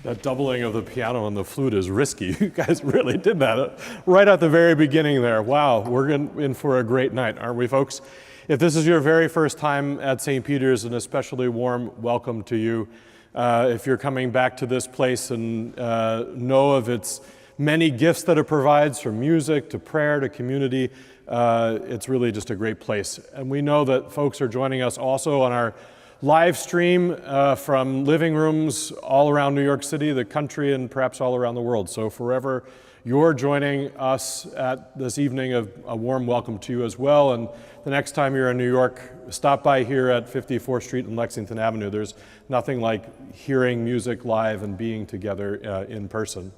That doubling of the piano and the flute is risky. You guys really did that right at the very beginning there. Wow, we're in for a great night, aren't we, folks? If this is your very first time at St. Peter's, an especially warm welcome to you. If you're coming back to this place and know of its many gifts that it provides, from music to prayer to community, it's really just a great place. And we know that folks are joining us also on our live stream from living rooms all around New York City, the country, and perhaps all around the world. So wherever you're joining us at this evening, a warm welcome to you as well. And the next time you're in New York, stop by here at 54th Street and Lexington Avenue. There's nothing like hearing music live and being together in person.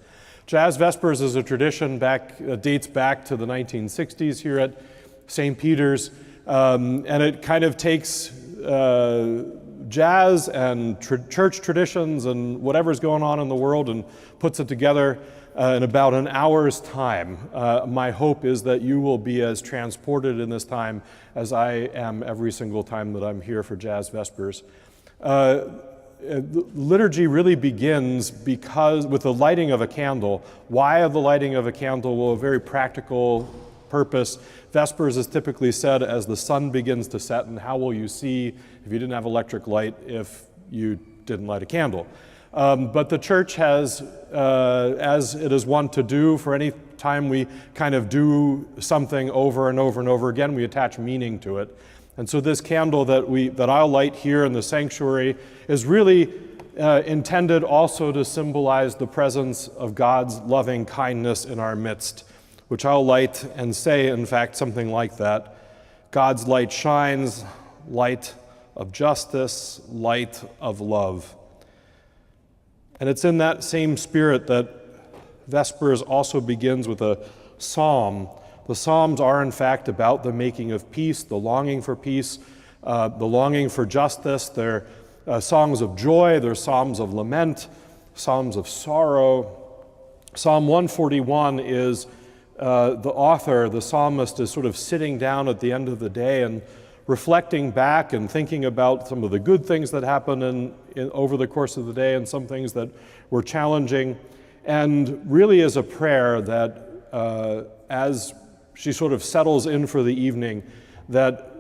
Jazz Vespers is a tradition dates back to the 1960s here at St. Peter's, and it kind of takes jazz and church traditions and whatever's going on in the world and puts it together in about an hour's time. My hope is that you will be as transported in this time as I am every single time that I'm here for Jazz Vespers. Liturgy really begins with the lighting of a candle. Why the lighting of a candle? Well, a very practical purpose. Vespers is typically said as the sun begins to set, and how will you see if you didn't have electric light if you didn't light a candle? But the church has, as it is wont to do, for any time we kind of do something over and over and over again, we attach meaning to it. And so this candle that I'll light here in the sanctuary is really intended also to symbolize the presence of God's loving kindness in our midst, which I'll light and say, in fact, something like that. God's light shines, light of justice, light of love. And it's in that same spirit that Vespers also begins with a psalm. The Psalms are, in fact, about the making of peace, the longing for peace, the longing for justice. They're songs of joy, they're psalms of lament, psalms of sorrow. Psalm 141 is the author, the psalmist, is sort of sitting down at the end of the day and reflecting back and thinking about some of the good things that happened over the course of the day and some things that were challenging, and really is a prayer that as she sort of settles in for the evening, that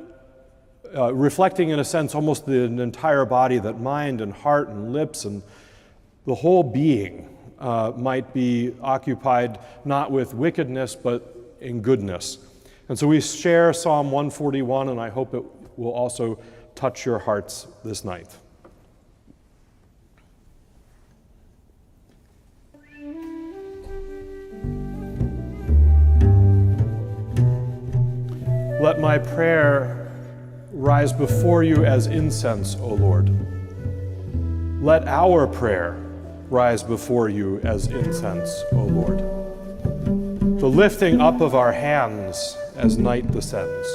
reflecting in a sense almost the entire body, that mind and heart and lips and the whole being might be occupied not with wickedness but in goodness. And so we share Psalm 141, and I hope it will also touch your hearts this night. Let my prayer rise before you as incense, O Lord. Let our prayer rise before you as incense, O Lord. The lifting up of our hands as night descends.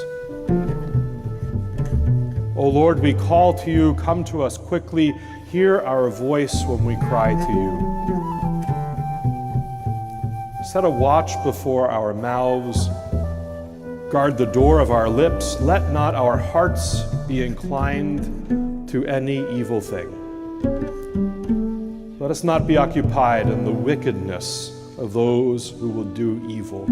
O Lord, we call to you, come to us quickly, hear our voice when we cry to you. Set a watch before our mouths, guard the door of our lips, let not our hearts be inclined to any evil thing. Let us not be occupied in the wickedness of those who will do evil.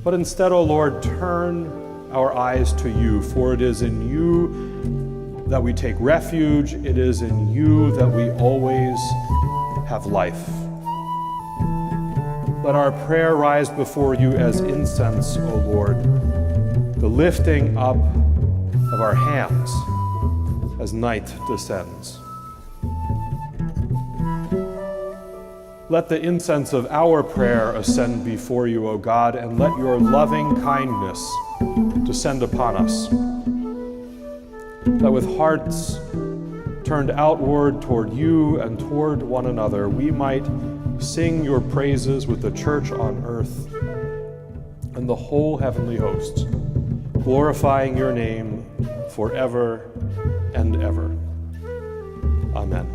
But instead, O Lord, turn our eyes to you, for it is in you that we take refuge, it is in you that we always have life. Let our prayer rise before you as incense, O Lord, the lifting up of our hands as night descends. Let the incense of our prayer ascend before you, O God, and let your loving kindness descend upon us, that with hearts turned outward toward you and toward one another, we might sing your praises with the church on earth and the whole heavenly hosts, glorifying your name forever and ever. Amen.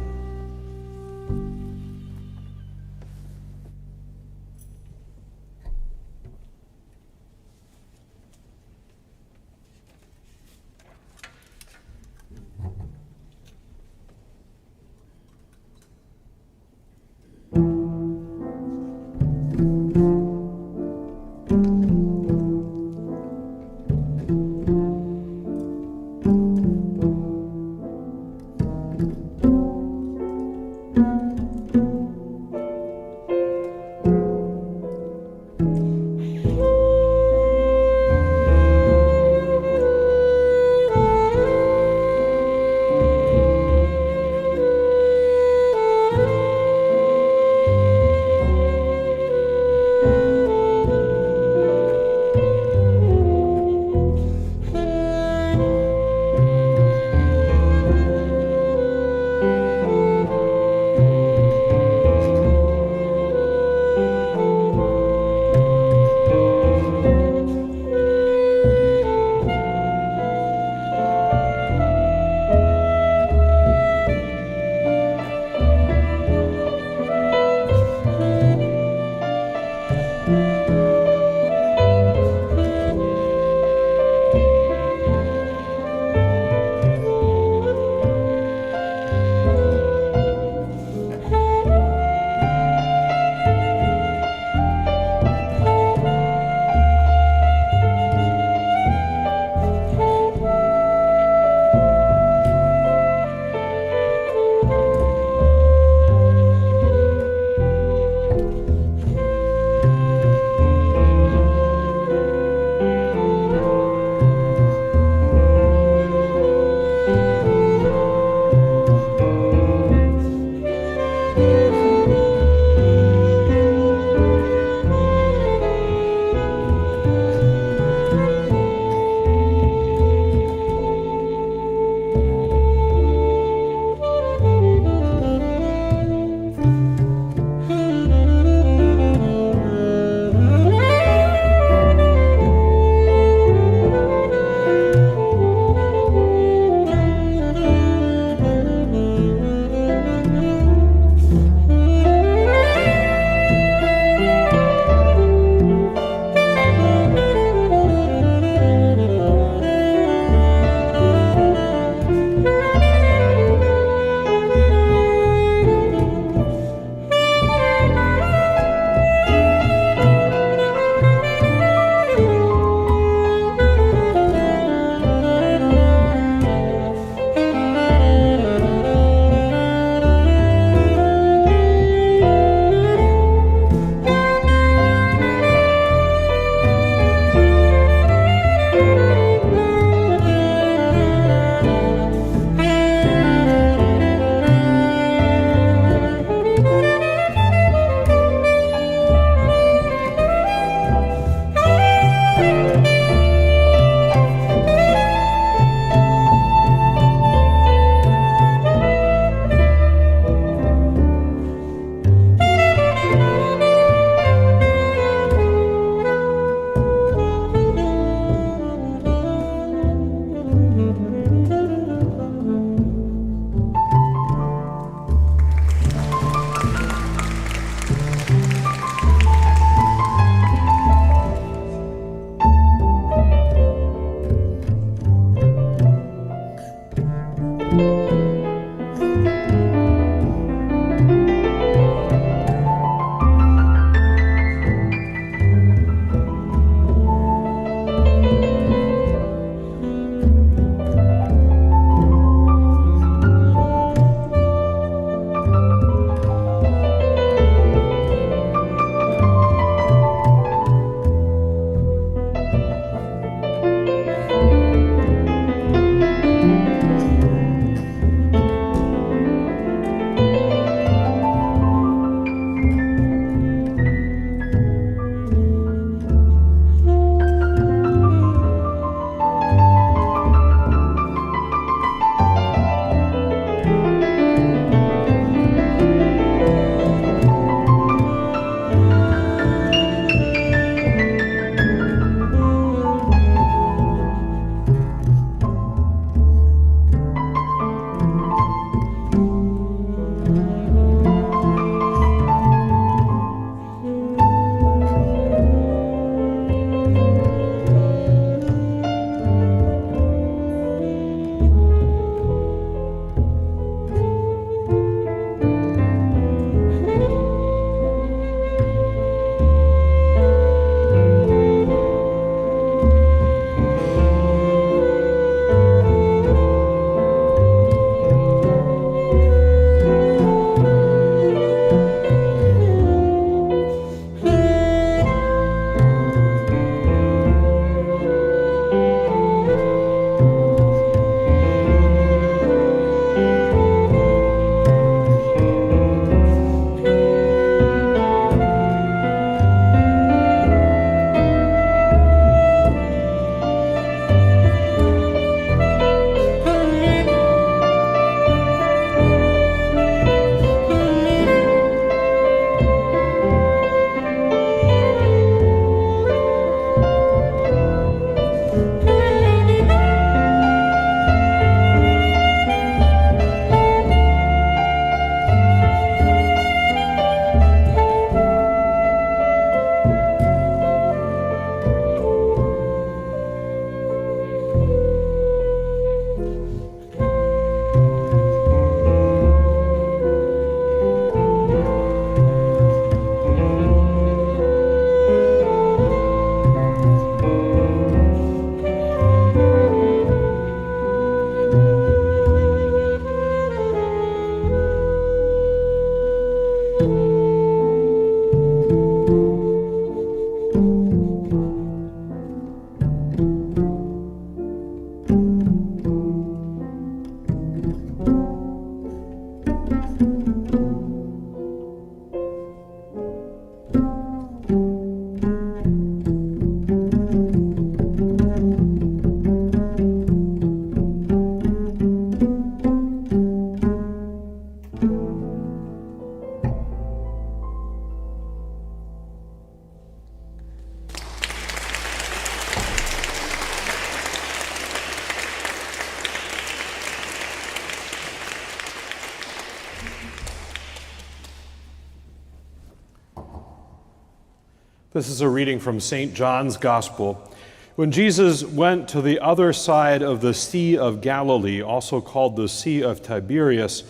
This is a reading from St. John's Gospel. When Jesus went to the other side of the Sea of Galilee, also called the Sea of Tiberias,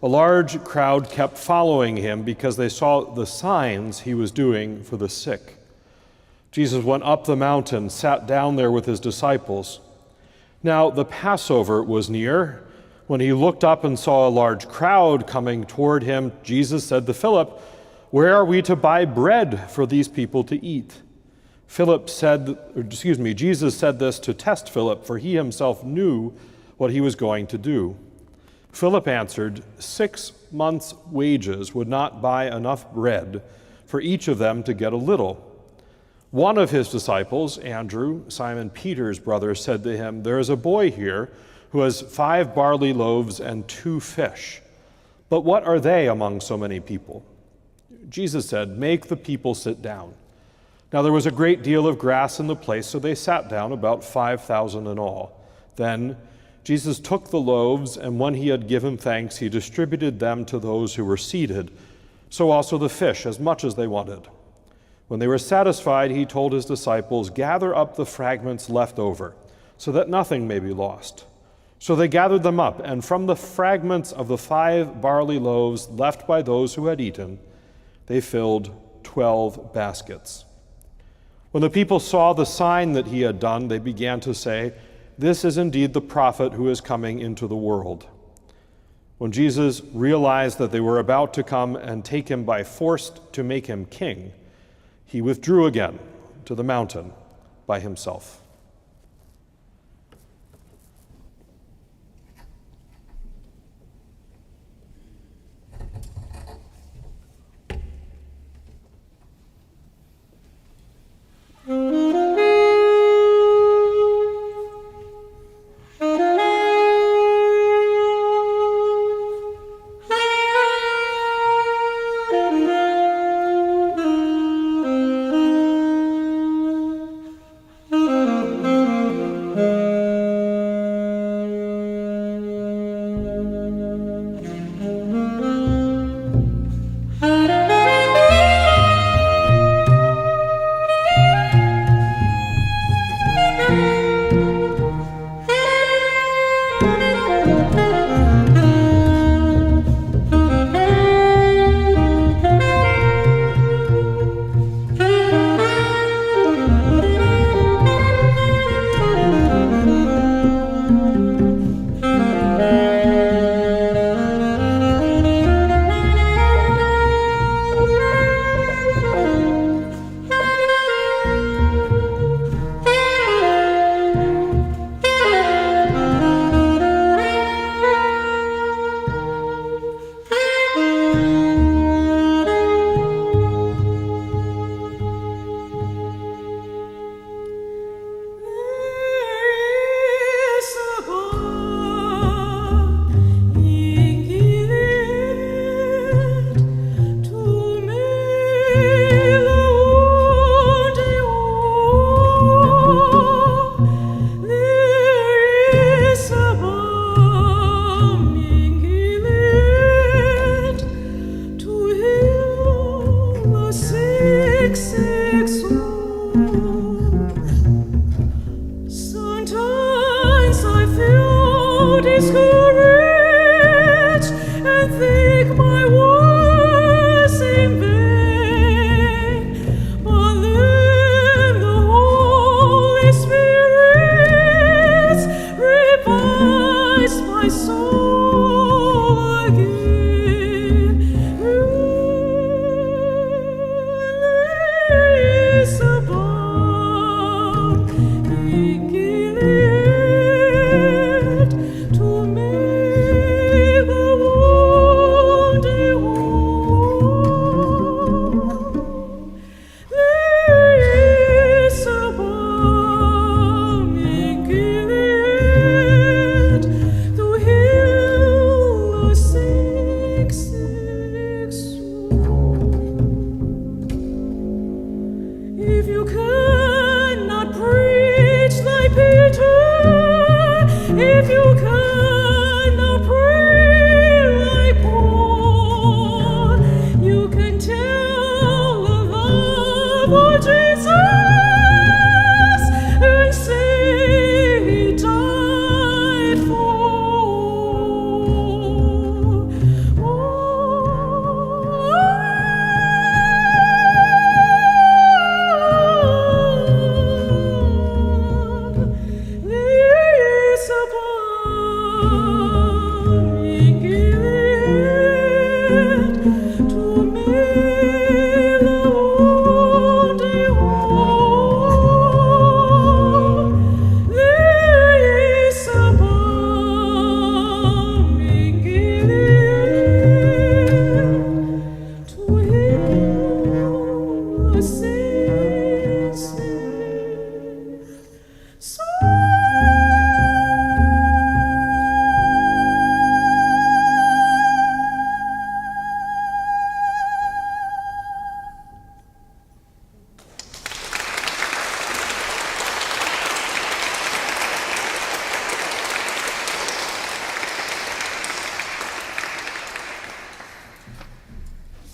a large crowd kept following him because they saw the signs he was doing for the sick. Jesus went up the mountain, sat down there with his disciples. Now the Passover was near. When he looked up and saw a large crowd coming toward him, Jesus said to Philip, "Where are we to buy bread for these people to eat?" Jesus said this to test Philip, for he himself knew what he was going to do. Philip answered, 6 months' wages would not buy enough bread for each of them to get a little. One of his disciples, Andrew, Simon Peter's brother, said to him, "There is a boy here who has 5 barley loaves and 2 fish. But what are they among so many people?" Jesus said, "Make the people sit down." Now there was a great deal of grass in the place, so they sat down, about 5,000 in all. Then Jesus took the loaves, and when he had given thanks, he distributed them to those who were seated, so also the fish, as much as they wanted. When they were satisfied, he told his disciples, "Gather up the fragments left over, so that nothing may be lost." So they gathered them up, and from the fragments of the 5 barley loaves left by those who had eaten, they filled 12 baskets. When the people saw the sign that he had done, they began to say, "This is indeed the prophet who is coming into the world." When Jesus realized that they were about to come and take him by force to make him king, he withdrew again to the mountain by himself.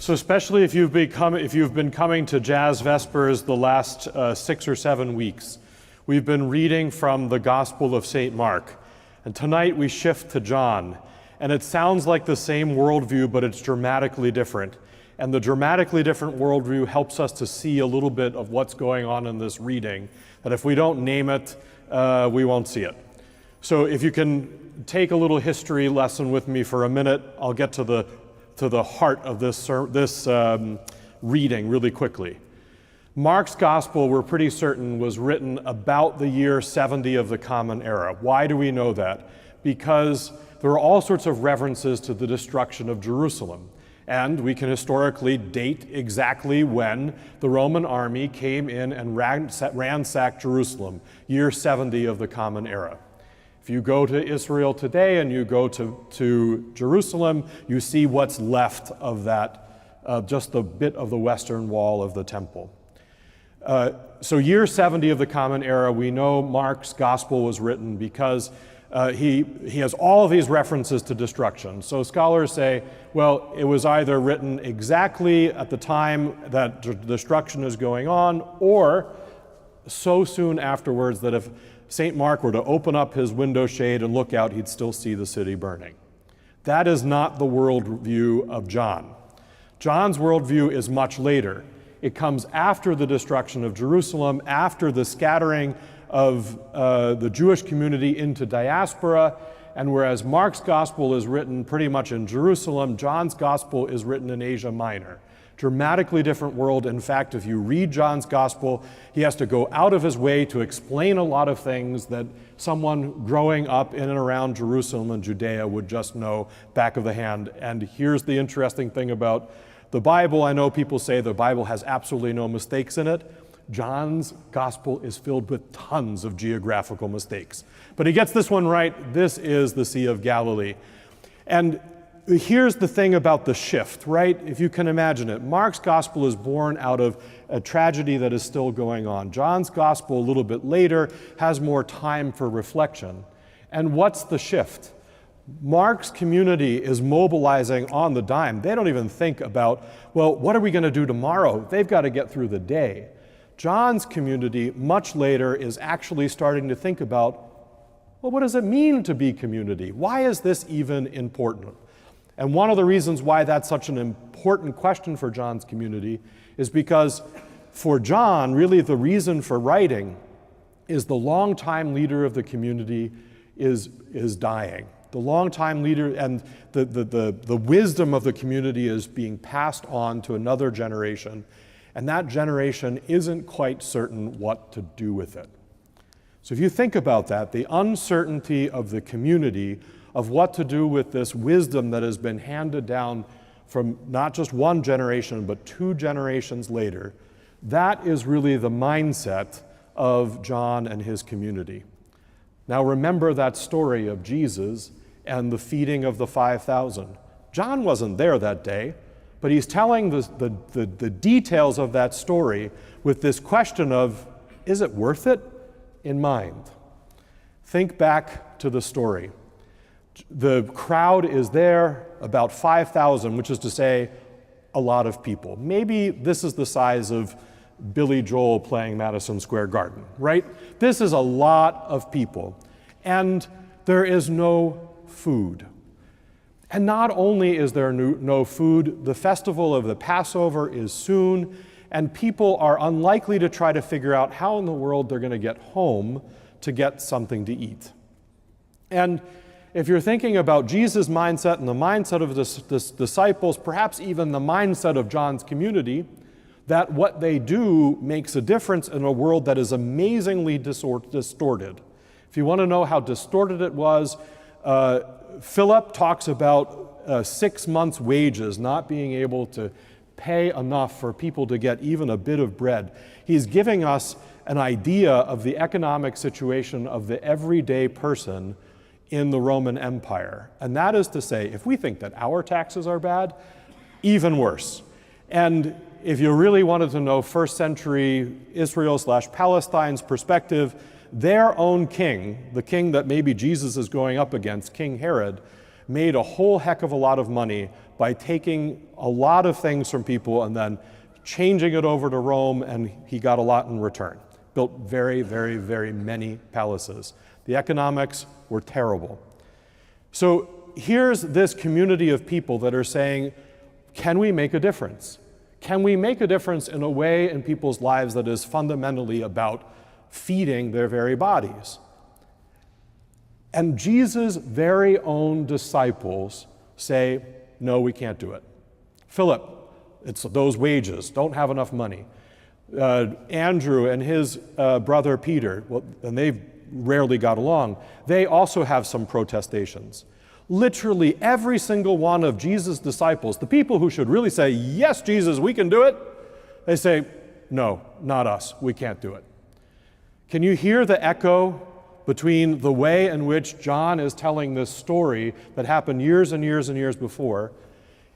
So especially if you've been coming to Jazz Vespers the last 6 or 7 weeks, we've been reading from the Gospel of St. Mark. And tonight we shift to John. And it sounds like the same worldview, but it's dramatically different. And the dramatically different worldview helps us to see a little bit of what's going on in this reading, that if we don't name it, we won't see it. So if you can take a little history lesson with me for a minute, I'll get to the heart of this reading really quickly. Mark's gospel, we're pretty certain, was written about the year 70 of the Common Era. Why do we know that? Because there are all sorts of references to the destruction of Jerusalem. And we can historically date exactly when the Roman army came in and ransacked Jerusalem, year 70 of the Common Era. If you go to Israel today and you go to Jerusalem, you see what's left of that, just a bit of the western wall of the temple. So year 70 of the Common Era, we know Mark's gospel was written because he has all of these references to destruction. So scholars say, well, it was either written exactly at the time that destruction is going on, or so soon afterwards that if St. Mark were to open up his window shade and look out, he'd still see the city burning. That is not the worldview of John. John's worldview is much later. It comes after the destruction of Jerusalem, after the scattering of the Jewish community into diaspora, and whereas Mark's gospel is written pretty much in Jerusalem, John's gospel is written in Asia Minor. Dramatically different world. In fact, if you read John's gospel, he has to go out of his way to explain a lot of things that someone growing up in and around Jerusalem and Judea would just know back of the hand. And here's the interesting thing about the Bible. I know people say the Bible has absolutely no mistakes in it. John's gospel is filled with tons of geographical mistakes. But he gets this one right. This is the Sea of Galilee. And here's the thing about the shift, right? If you can imagine it, Mark's gospel is born out of a tragedy that is still going on. John's gospel, a little bit later, has more time for reflection. And what's the shift? Mark's community is mobilizing on the dime. They don't even think about, well, what are we going to do tomorrow? They've got to get through the day. John's community, much later, is actually starting to think about, well, what does it mean to be community? Why is this even important? And one of the reasons why that's such an important question for John's community is because for John, really the reason for writing is the longtime leader of the community is dying. The longtime leader and the wisdom of the community is being passed on to another generation, and that generation isn't quite certain what to do with it. So if you think about that, the uncertainty of the community of what to do with this wisdom that has been handed down from not just one generation, but 2 generations later, that is really the mindset of John and his community. Now remember that story of Jesus and the feeding of the 5,000. John wasn't there that day, but he's telling the details of that story with this question of, is it worth it, in mind. Think back to the story. The crowd is there, about 5,000, which is to say, a lot of people. Maybe this is the size of Billy Joel playing Madison Square Garden, right? This is a lot of people. And there is no food. And not only is there no food, the festival of the Passover is soon, and people are unlikely to try to figure out how in the world they're going to get home to get something to eat. And if you're thinking about Jesus' mindset and the mindset of the disciples, perhaps even the mindset of John's community, that what they do makes a difference in a world that is amazingly distorted. If you want to know how distorted it was, Philip talks about 6 months' wages not being able to pay enough for people to get even a bit of bread. He's giving us an idea of the economic situation of the everyday person in the Roman Empire. And that is to say, if we think that our taxes are bad, even worse. And if you really wanted to know first century Israel/Palestine's perspective, their own king, the king that maybe Jesus is going up against, King Herod, made a whole heck of a lot of money by taking a lot of things from people and then changing it over to Rome, and he got a lot in return. Built very, very, very many palaces. The economics were terrible. So here's this community of people that are saying, can we make a difference? Can we make a difference in a way in people's lives that is fundamentally about feeding their very bodies? And Jesus' very own disciples say, no, we can't do it. Philip, it's those wages, don't have enough money. Andrew and his brother Peter, well, and they rarely got along, they also have some protestations. Literally every single one of Jesus' disciples, the people who should really say, yes, Jesus, we can do it, they say, no, not us, we can't do it. Can you hear the echo between the way in which John is telling this story that happened years and years and years before,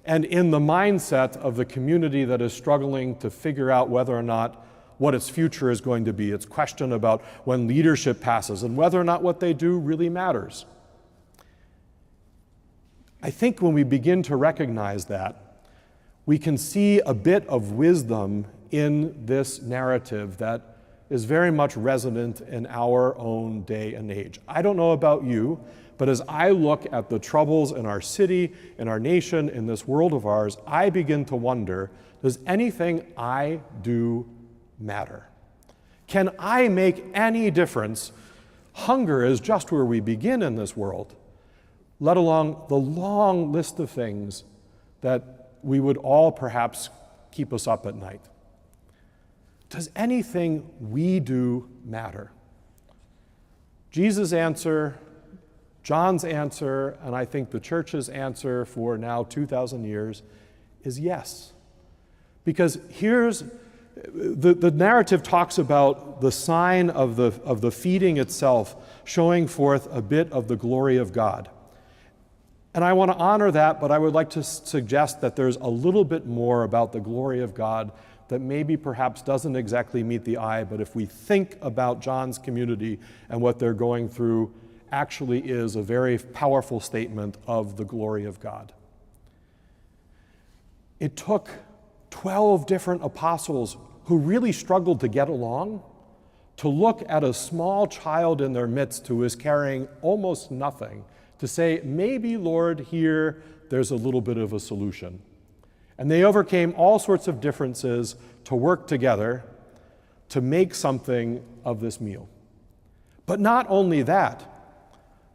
and in the mindset of the community that is struggling to figure out whether or not what its future is going to be? Its question about when leadership passes and whether or not what they do really matters. I think when we begin to recognize that, we can see a bit of wisdom in this narrative that is very much resonant in our own day and age. I don't know about you, but as I look at the troubles in our city, in our nation, in this world of ours, I begin to wonder, does anything I do matter? Can I make any difference? Hunger is just where we begin in this world, let alone the long list of things that we would all perhaps keep us up at night. Does anything we do matter? Jesus' answer, John's answer, and I think the church's answer for now 2,000 years is yes. Because here's, the narrative talks about the sign of the feeding itself showing forth a bit of the glory of God. And I want to honor that, but I would like to suggest that there's a little bit more about the glory of God that maybe perhaps doesn't exactly meet the eye, but if we think about John's community and what they're going through, actually is a very powerful statement of the glory of God. It took 12 different apostles who really struggled to get along to look at a small child in their midst who is carrying almost nothing to say, maybe, Lord, here there's a little bit of a solution. And they overcame all sorts of differences to work together to make something of this meal. But not only that,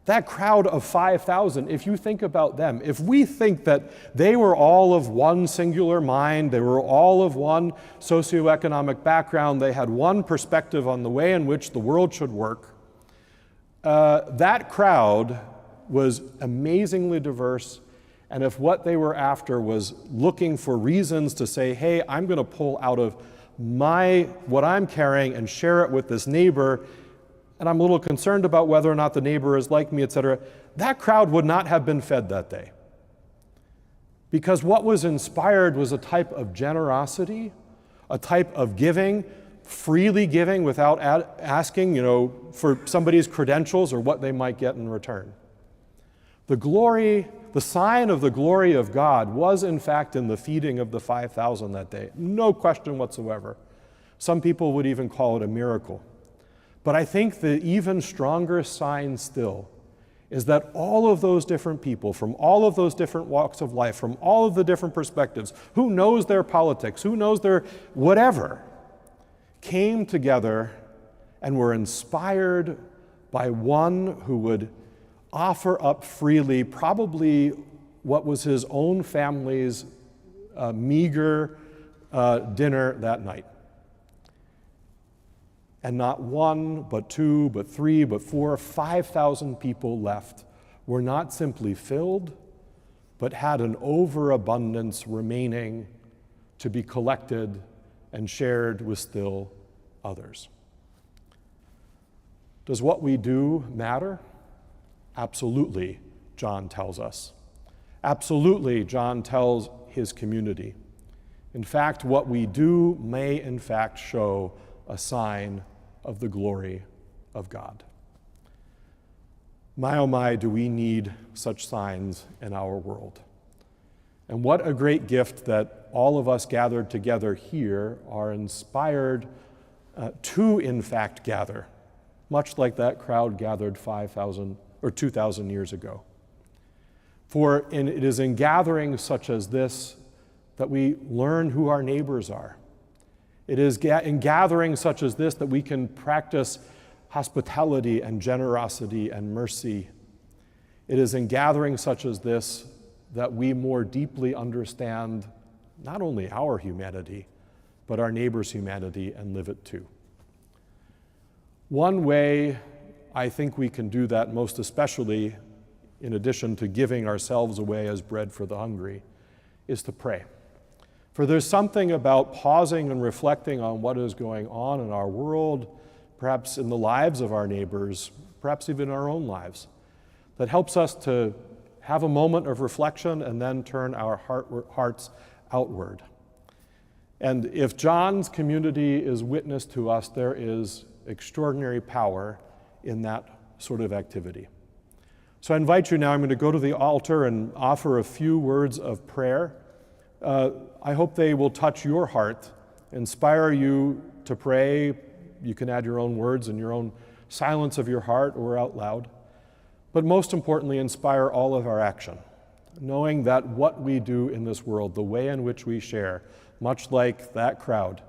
that crowd of 5,000, if you think about them, if we think that they were all of one singular mind, they were all of one socioeconomic background, they had one perspective on the way in which the world should work, that crowd was amazingly diverse. And if what they were after was looking for reasons to say, hey, I'm going to pull out of what I'm carrying and share it with this neighbor, and I'm a little concerned about whether or not the neighbor is like me, etc., that crowd would not have been fed that day. Because what was inspired was a type of generosity, a type of giving, freely giving without asking, for somebody's credentials or what they might get in return. The sign of the glory of God was in fact in the feeding of the 5,000 that day. No question whatsoever. Some people would even call it a miracle. But I think the even stronger sign still is that all of those different people from all of those different walks of life, from all of the different perspectives, who knows their politics, who knows their whatever, came together and were inspired by one who would offer up freely probably what was his own family's meager dinner that night. And not one, but two, but three, but four, 5,000 people left were not simply filled, but had an overabundance remaining to be collected and shared with still others. Does what we do matter? Absolutely, John tells us. Absolutely, John tells his community. In fact, what we do may in fact show a sign of the glory of God. My, oh my, do we need such signs in our world. And what a great gift that all of us gathered together here are inspired to, in fact, gather, much like that crowd gathered 5,000 or 2,000 years ago. For it is in gatherings such as this that we learn who our neighbors are. It is in gatherings such as this that we can practice hospitality and generosity and mercy. It is in gatherings such as this that we more deeply understand not only our humanity, but our neighbor's humanity and live it too. One way I think we can do that most especially, in addition to giving ourselves away as bread for the hungry, is to pray. For there's something about pausing and reflecting on what is going on in our world, perhaps in the lives of our neighbors, perhaps even our own lives, that helps us to have a moment of reflection and then turn our hearts outward. And if John's community is witness to us, there is extraordinary power in that sort of activity. So I invite you now, I'm going to go to the altar and offer a few words of prayer. I hope they will touch your heart, inspire you to pray. You can add your own words in your own silence of your heart or out loud. But most importantly, inspire all of our action, knowing that what we do in this world, the way in which we share, much like that crowd,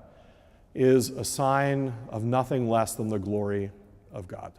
is a sign of nothing less than the glory of God.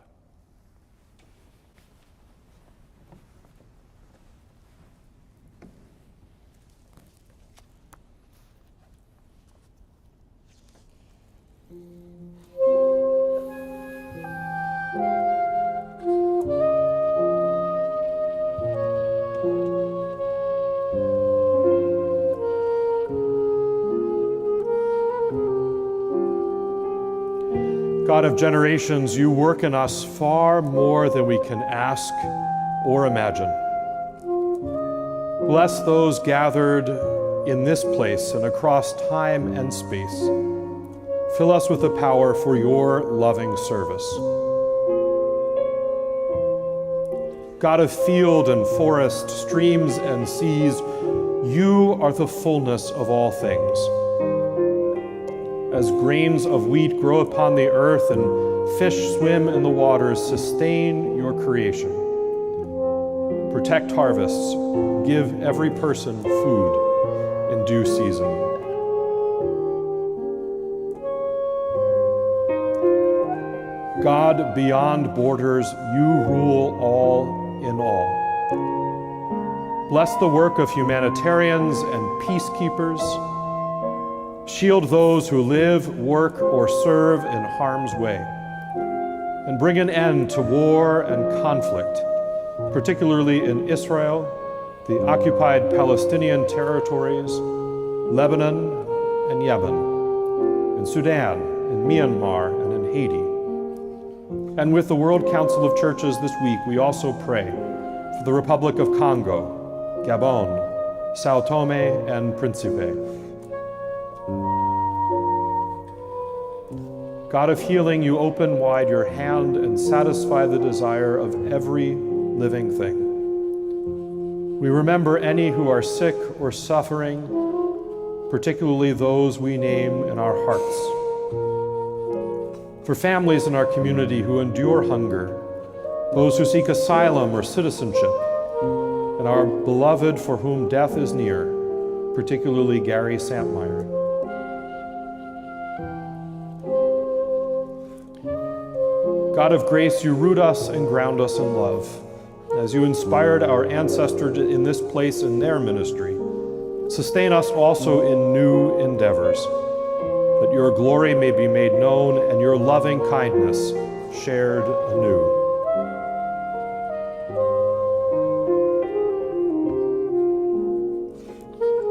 God of generations, you work in us far more than we can ask or imagine. Bless those gathered in this place and across time and space. Fill us with the power for your loving service. God of field and forest, streams and seas, you are the fullness of all things. As grains of wheat grow upon the earth and fish swim in the waters, sustain your creation. Protect harvests, give every person food in due season. God beyond borders, you rule all in all. Bless the work of humanitarians and peacekeepers. Shield those who live, work, or serve in harm's way, and bring an end to war and conflict, particularly in Israel, the occupied Palestinian territories, Lebanon and Yemen, in Sudan, in Myanmar, and in Haiti. And with the World Council of Churches this week, we also pray for the Republic of Congo, Gabon, Sao Tome and Principe. God of healing, you open wide your hand and satisfy the desire of every living thing. We remember any who are sick or suffering, particularly those we name in our hearts. For families in our community who endure hunger, those who seek asylum or citizenship, and our beloved for whom death is near, particularly Gary Santmeyer. God of grace, you root us and ground us in love. As you inspired our ancestors in this place in their ministry, sustain us also in new endeavors, that your glory may be made known and your loving kindness shared anew.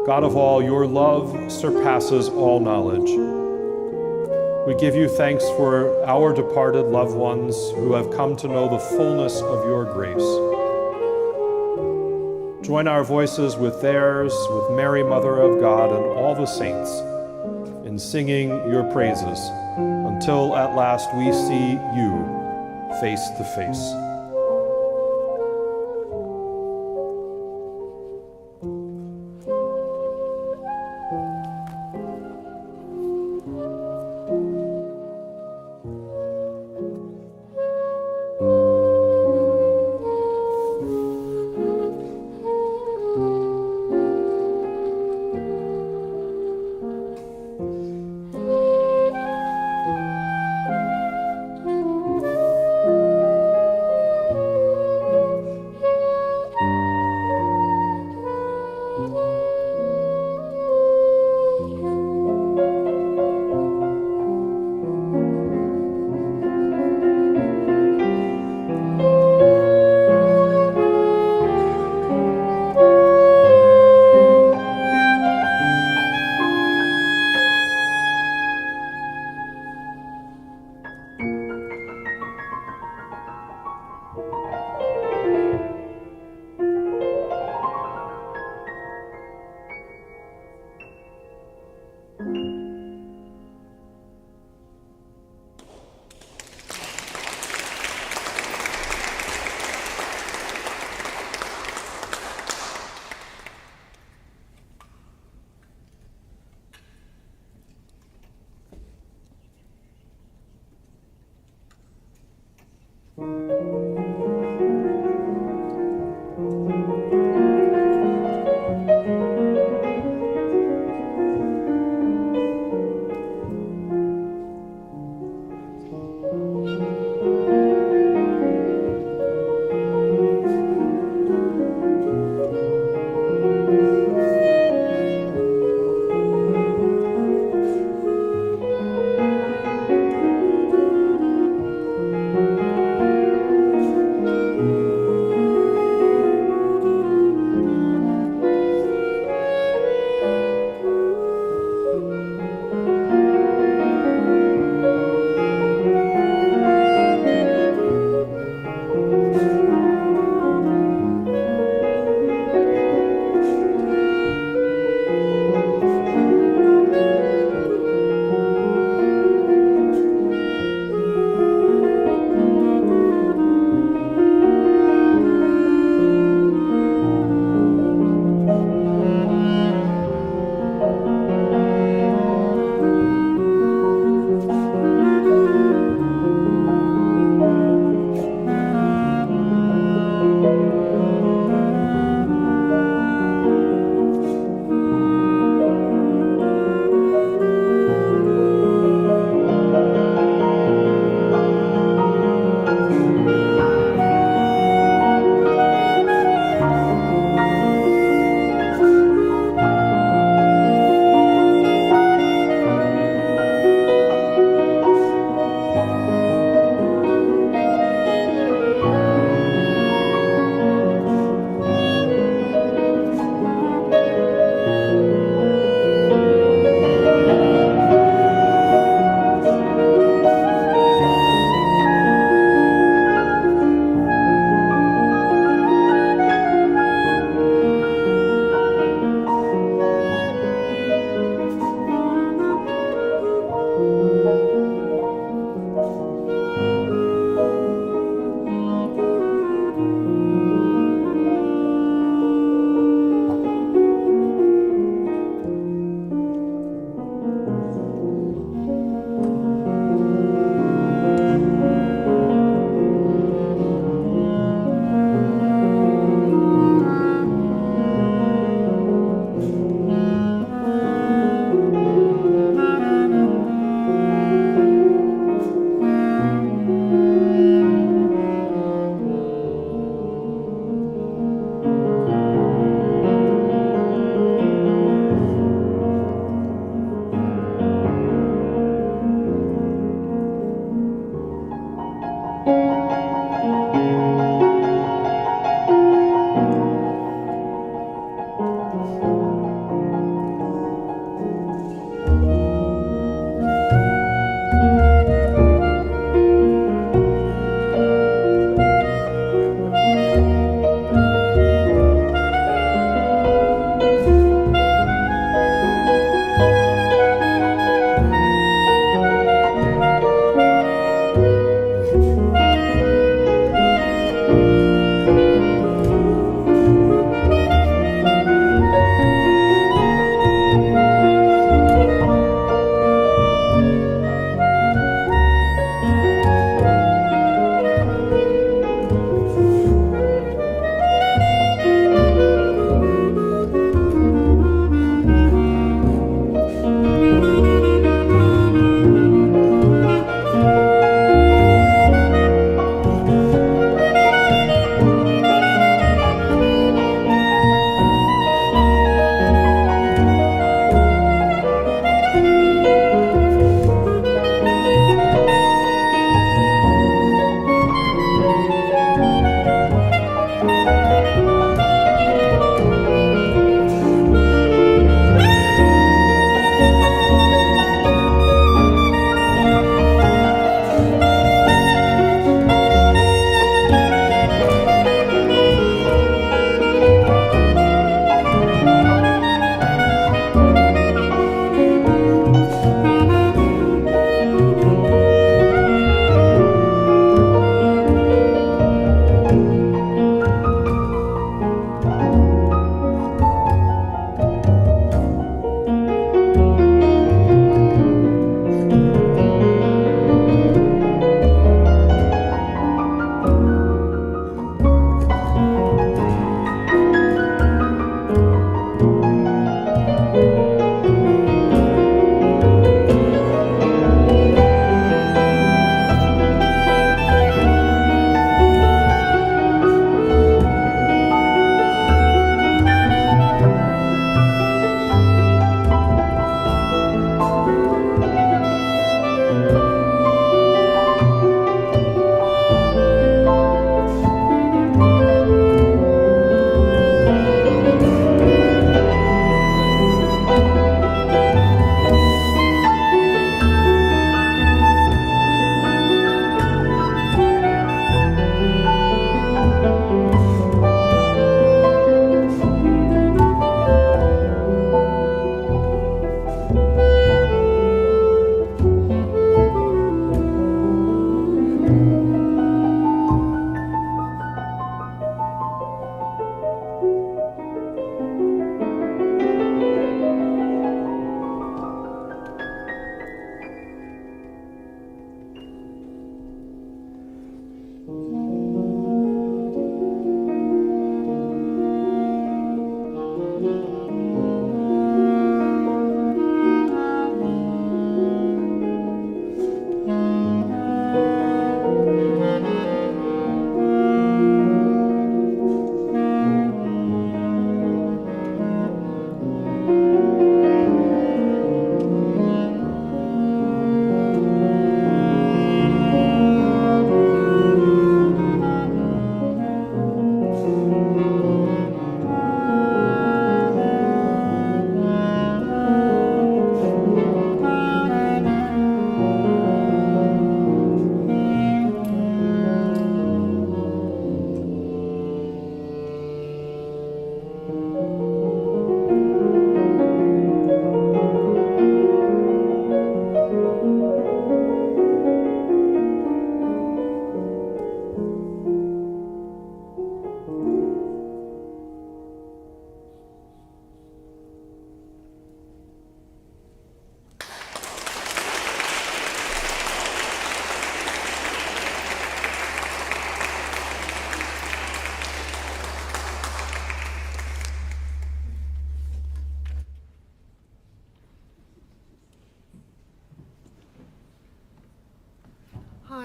God of all, your love surpasses all knowledge. We give you thanks for our departed loved ones who have come to know the fullness of your grace. Join our voices with theirs, with Mary, Mother of God, and all the saints in singing your praises until at last we see you face to face.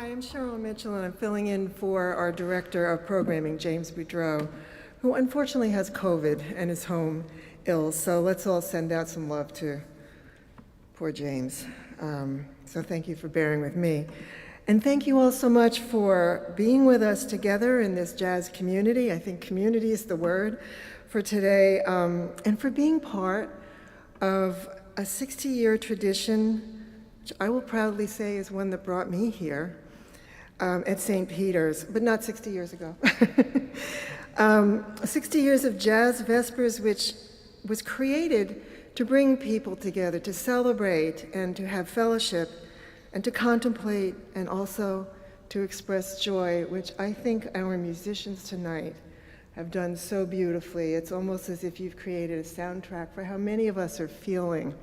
I'm Cheryl Mitchell, and I'm filling in for our Director of Programming, James Beaudreau, who unfortunately has COVID and is home ill. So let's all send out some love to poor James. So thank you for bearing with me. And thank you all so much for being with us together in this jazz community. I think community is the word for today, and for being part of a 60-year tradition, which I will proudly say is one that brought me here at St. Peter's, but not 60 years ago. 60 years of Jazz Vespers, which was created to bring people together, to celebrate and to have fellowship and to contemplate and also to express joy, which I think our musicians tonight have done so beautifully. It's almost as if you've created a soundtrack for how many of us are feeling.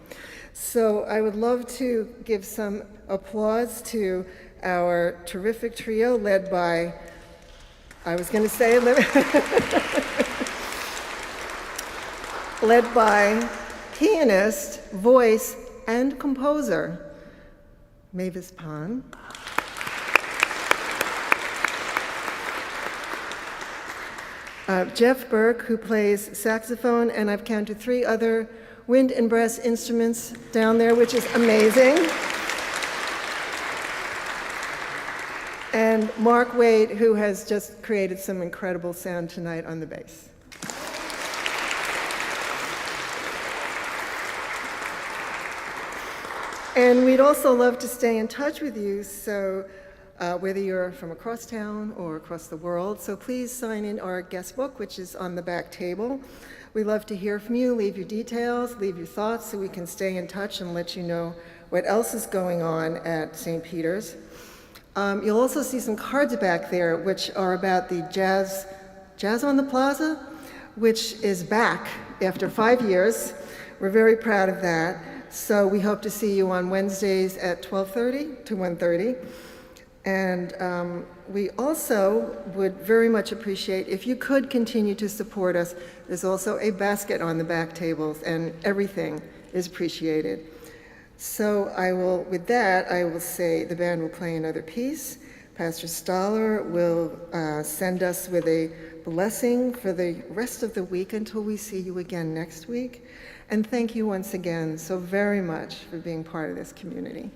So I would love to give some applause to our terrific trio led by, led by pianist, voice, and composer, Mavis Pan. Geoff Burke, who plays saxophone, and I've counted 3 other wind and brass instruments down there, which is amazing. And Mark Wade, who has just created some incredible sound tonight on the bass. And we'd also love to stay in touch with you, so whether you're from across town or across the world, so please sign in our guest book, which is on the back table. We love to hear from you. Leave your details, leave your thoughts, so we can stay in touch and let you know what else is going on at St. Peter's. You'll also see some cards back there, which are about the Jazz on the Plaza, which is back after 5 years. We're very proud of that. So we hope to see you on Wednesdays at 12:30 to 1:30. And we also would very much appreciate if you could continue to support us. There's also a basket on the back tables, and everything is appreciated. So with that, I will say the band will play another piece. Pastor Stahler will send us with a blessing for the rest of the week until we see you again next week. And thank you once again so very much for being part of this community.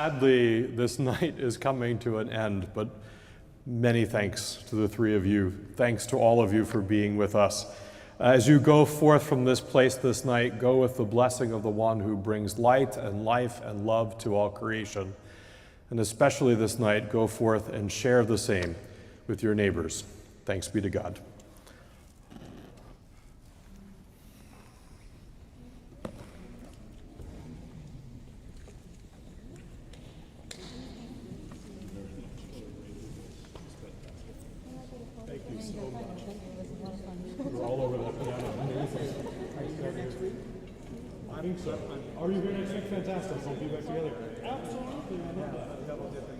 sadly, this night is coming to an end, but many thanks to the three of you. Thanks to all of you for being with us. As you go forth from this place this night, go with the blessing of the one who brings light and life and love to all creation. And especially this night, go forth and share the same with your neighbors. Thanks be to God. I think so. Are you here next week? Fantastic. We'll be back together. Absolutely. I love that.